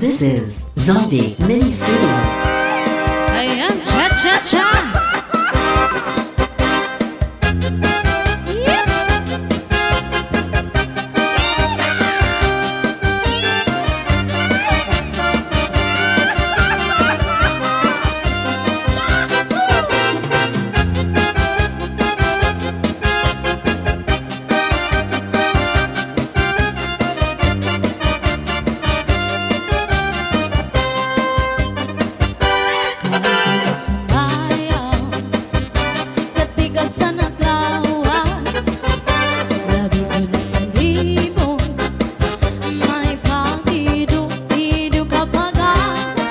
This is Zombie Mini Studio. Ayan, cha-cha-cha! Sa naglawas, labi ko na palibon. May pag-iduk-iduk kapag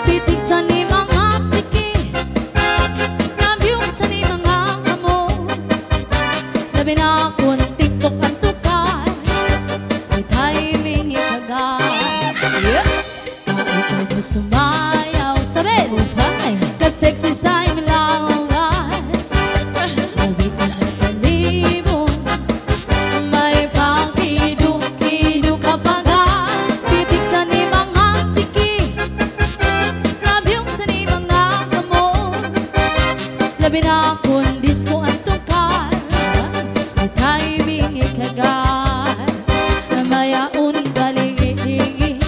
pitik sa ni mga siki, nabyong sa ni mga kamon. Labi na akong tiktok ang tukay, may timing ikagay. Ikaw mo sumayaw, sabi, ka-sexy sa imilawas. Labi na akong disco ang tukar, may timing ikagar. Mayaon kaligi-ligi,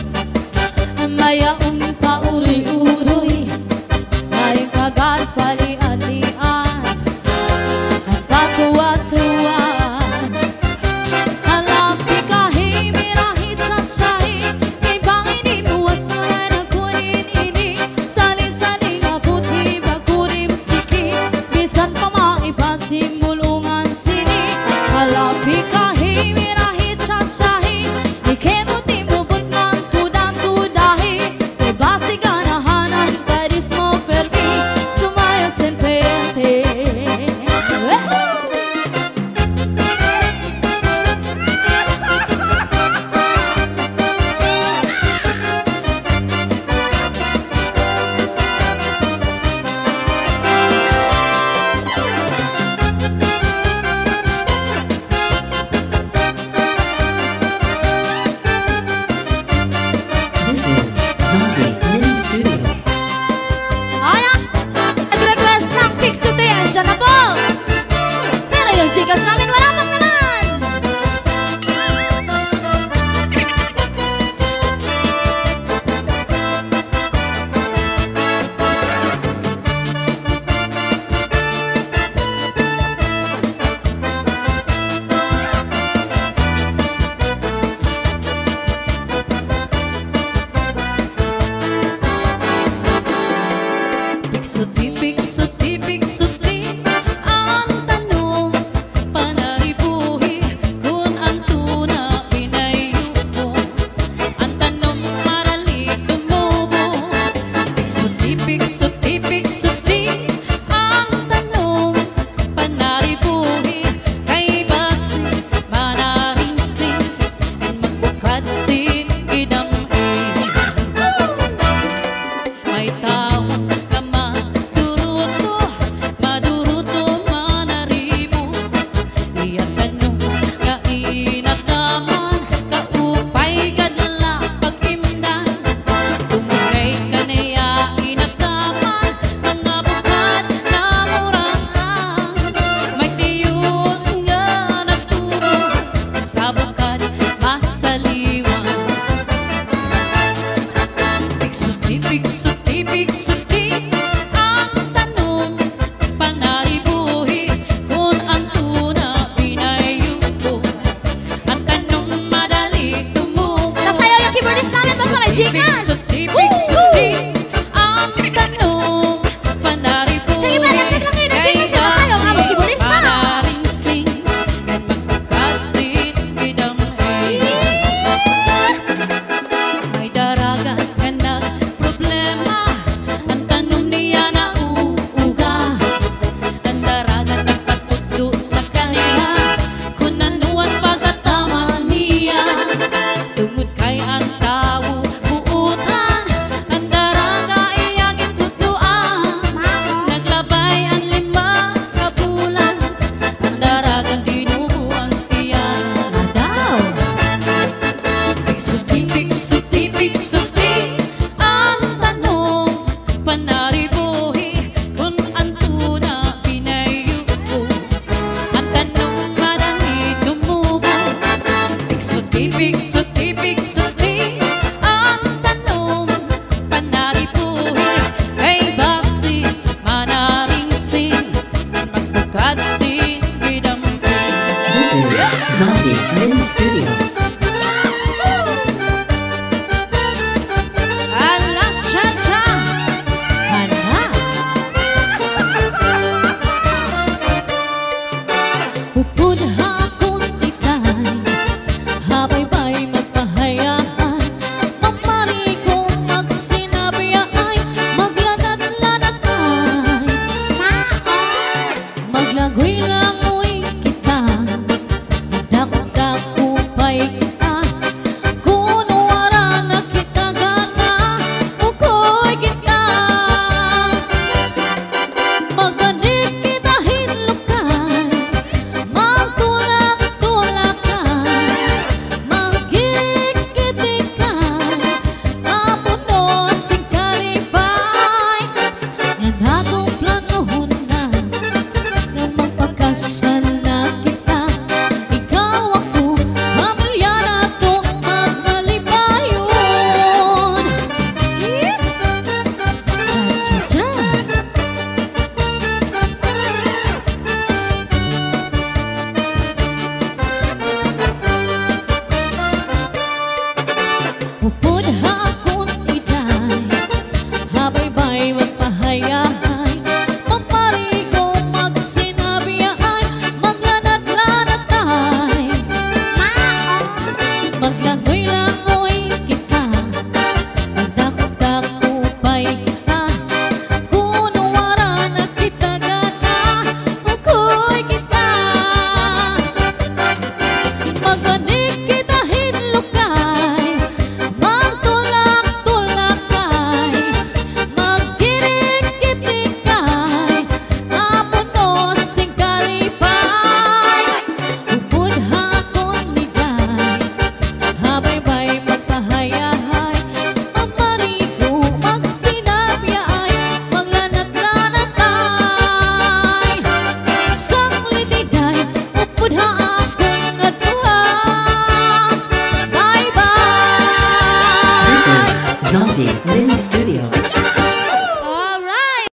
mayaon pauri-uri, may kagal pali-alian, ang patuwa-tuwan. Alapi kahi, mirahit sa-sahi, kay bangin di muwasan ang kunin ini. Sali-sali nga puti, bagurim siki, bisan pa maipasimulungan sini. Alapi kahi, mirahit sa-sahi, ikemuti mubot ng tudan-tudahi, kay basi ganahanan, kadis mo permi, sumaya sen pente. Diyan na po! Pero yung chikas namin wala pang naman! Bigsuti, bigsuti, bigsuti, ang tanong panaribuhi kung ang tuna pinayuko, ang tanong marali tumubo. Bigsuti, bigsuti, bigsuti, ang tanong panaribuhi kay basi manaringsing ang magbukad sin idam-i. May tao bigsuti, bigsuti, ang tanong panaribuhi kung ang tuna pinayuko, ang tanong madali tumubo. Nasayaw yung keyboardist namin, basta may jikas!